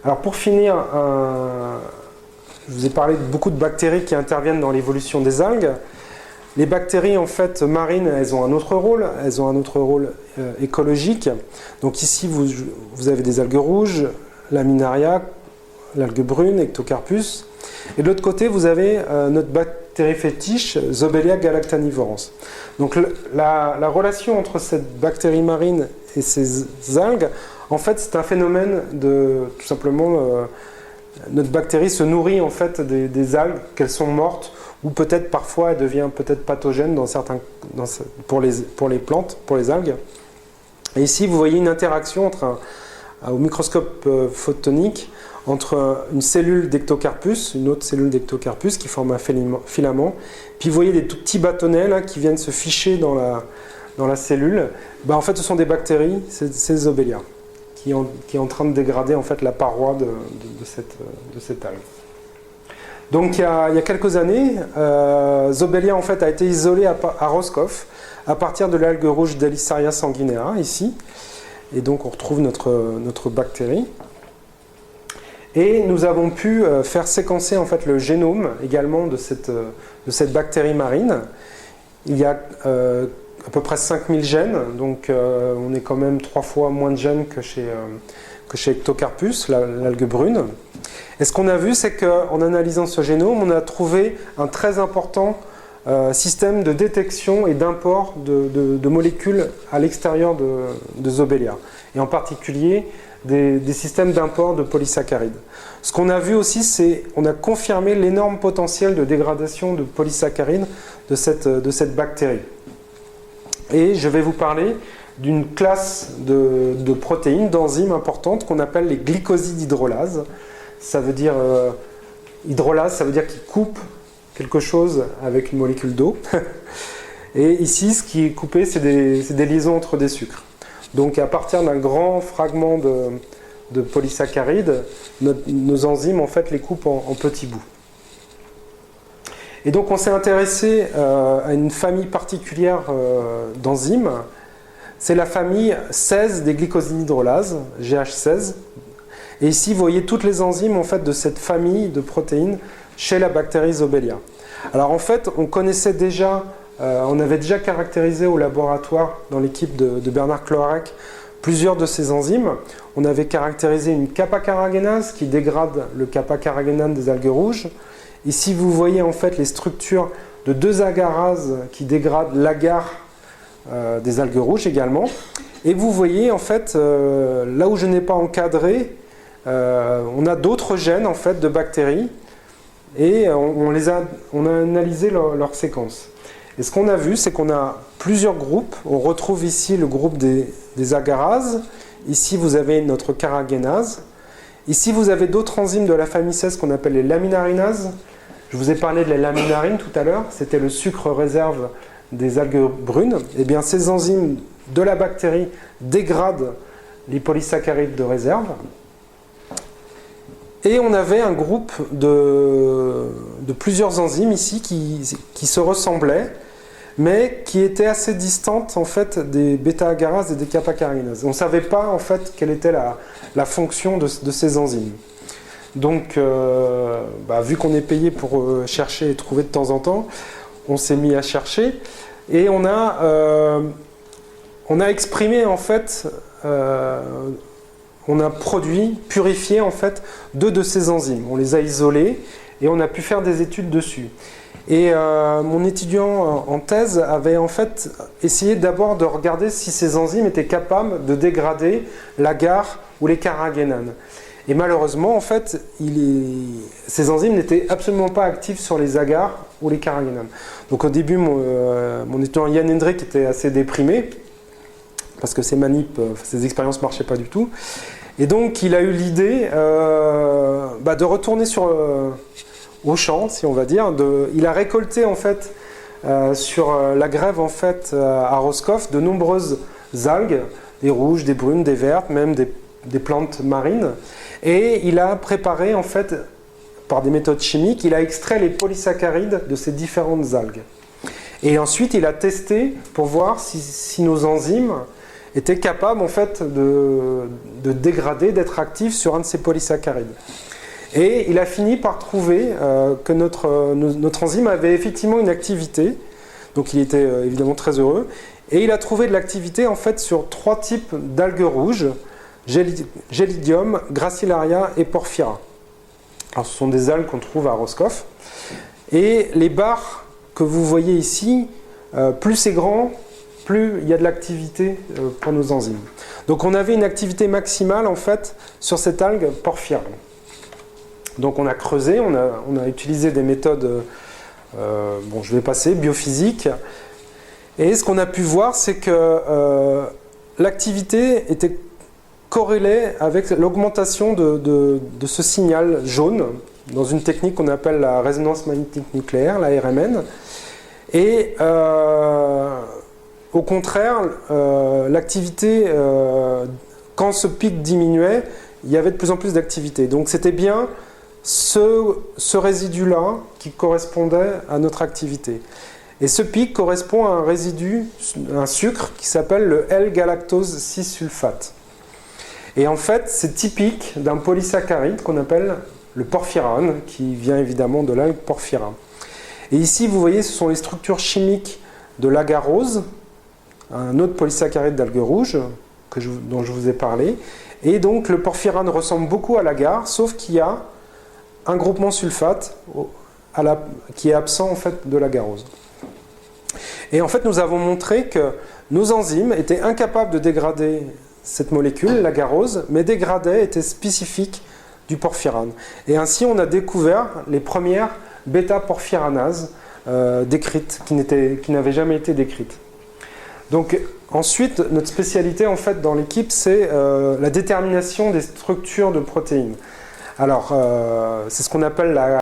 Alors pour finir, je vous ai parlé de beaucoup de bactéries qui interviennent dans l'évolution des algues. Les bactéries en fait marines, elles ont un autre rôle, écologique. Donc ici vous avez des algues rouges, laminaria, l'algue brune, Ectocarpus. Et de l'autre côté vous avez notre bactérie fétiche, Zobelia galactanivorans. Donc la relation entre cette bactérie marine et ces algues, en fait c'est un phénomène de tout simplement notre bactérie se nourrit en fait des algues, qu'elles sont mortes, ou peut-être parfois elle devient peut-être pathogène pour les plantes, pour les algues. Et ici vous voyez une interaction au microscope photonique entre une cellule d'Ectocarpus, une autre cellule d'Ectocarpus qui forme un filament. Puis vous voyez des tout petits bâtonnets là, qui viennent se ficher dans la cellule. Ben, en fait ce sont des bactéries, c'est Zobelia, qui est en train de dégrader en fait la paroi de cette algue. Donc il y a quelques années, Zobelia en fait a été isolée à Roscoff à partir de l'algue rouge Delicaria sanguinea ici, et donc on retrouve notre bactérie. Et nous avons pu faire séquencer en fait le génome également de cette bactérie marine. Il y a à peu près 5000 gènes, donc on est quand même 3 fois moins de gènes que chez Ectocarpus, l'algue brune. Et ce qu'on a vu, c'est qu'en analysant ce génome, on a trouvé un très important système de détection et d'import de molécules à l'extérieur de Zobelia, et en particulier des systèmes d'import de polysaccharides. Ce qu'on a vu aussi, c'est qu'on a confirmé l'énorme potentiel de dégradation de polysaccharides de cette bactérie. Et je vais vous parler d'une classe de protéines, d'enzymes importantes qu'on appelle les glycosides hydrolases. Ça veut dire hydrolase, ça veut dire qu'ils coupent quelque chose avec une molécule d'eau. Et ici, ce qui est coupé, c'est des liaisons entre des sucres. Donc à partir d'un grand fragment de polysaccharides, nos enzymes en fait les coupent en petits bouts. Et donc on s'est intéressé à une famille particulière d'enzymes. C'est la famille 16 des glycosides hydrolases, GH16. Et ici vous voyez toutes les enzymes en fait de cette famille de protéines chez la bactérie Zobelia. Alors en fait on connaissait déjà, on avait déjà caractérisé au laboratoire dans l'équipe de Bernard Cloarec plusieurs de ces enzymes. On avait caractérisé une kappa-carragénase qui dégrade le kappa-carragénane des algues rouges. Ici, vous voyez en fait les structures de 2 agarases qui dégradent l'agar des algues rouges également. Et vous voyez en fait, là où je n'ai pas encadré, on a d'autres gènes en fait de bactéries et on a analysé leur séquence. Et ce qu'on a vu, c'est qu'on a plusieurs groupes. On retrouve ici le groupe des agarases. Ici, vous avez notre carragénase. Ici, vous avez d'autres enzymes de la famille 16 qu'on appelle les laminarinases. Je vous ai parlé de la laminarine tout à l'heure. C'était le sucre réserve des algues brunes. Eh bien, ces enzymes de la bactérie dégradent les polysaccharides de réserve. Et on avait un groupe de plusieurs enzymes ici qui se ressemblaient, mais qui étaient assez distantes en fait des bêta-agarases et des kappa-carragénases. On ne savait pas en fait quelle était la fonction de ces enzymes. Donc, vu qu'on est payé pour chercher et trouver de temps en temps, on s'est mis à chercher et on a exprimé en fait, on a produit, purifié en fait 2 de ces enzymes. On les a isolés et on a pu faire des études dessus. Et mon étudiant en thèse avait en fait essayé d'abord de regarder si ces enzymes étaient capables de dégrader l'agar ou les carragénanes. Et malheureusement, en fait, ces enzymes n'étaient absolument pas actives sur les agars ou les carragénanes. Donc au début, mon étudiant Yann Hendrik était assez déprimé parce que ces expériences ne marchaient pas du tout. Et donc il a eu l'idée de retourner au champ, si on va dire. Il a récolté en fait sur la grève en fait à Roscoff de nombreuses algues, des rouges, des brunes, des vertes, même des plantes marines. Et il a préparé en fait par des méthodes chimiques, il a extrait les polysaccharides de ces différentes algues. Et ensuite il a testé pour voir si nos enzymes était capable en fait de dégrader, d'être actif sur un de ces polysaccharides. Et il a fini par trouver que notre enzyme avait effectivement une activité, donc il était évidemment très heureux, et il a trouvé de l'activité en fait sur 3 types d'algues rouges, Gelidium, Gracilaria et Porphyra. Alors ce sont des algues qu'on trouve à Roscoff. Et les barres que vous voyez ici, plus c'est grand, plus il y a de l'activité pour nos enzymes. Donc on avait une activité maximale en fait sur cette algue Porphyra. Donc on a creusé, on a utilisé des méthodes, bon je vais passer, biophysiques. Et ce qu'on a pu voir, c'est que l'activité était corrélée avec l'augmentation de ce signal jaune dans une technique qu'on appelle la résonance magnétique nucléaire, la RMN. Et au contraire, l'activité, quand ce pic diminuait, il y avait de plus en plus d'activité. Donc c'était bien ce résidu-là qui correspondait à notre activité. Et ce pic correspond à un résidu, un sucre qui s'appelle le L-galactose 6-sulfate. Et en fait, c'est typique d'un polysaccharide qu'on appelle le porphyrane, qui vient évidemment de l'algue Porphyra. Et ici, vous voyez, ce sont les structures chimiques de l'agarose, un autre polysaccharide d'algue rouge dont je vous ai parlé. Et donc, le porphyrane ressemble beaucoup à l'agar, sauf qu'il y a un groupement sulfate qui est absent en fait de l'agarose. Et en fait, nous avons montré que nos enzymes étaient incapables de dégrader cette molécule, l'agarose, mais dégradaient, étaient spécifiques du porphyrane. Et ainsi, on a découvert les premières bêta-porphyranases décrites, qui n'avaient jamais été décrites. Donc, ensuite, notre spécialité en fait dans l'équipe, c'est la détermination des structures de protéines. Alors, c'est ce qu'on appelle la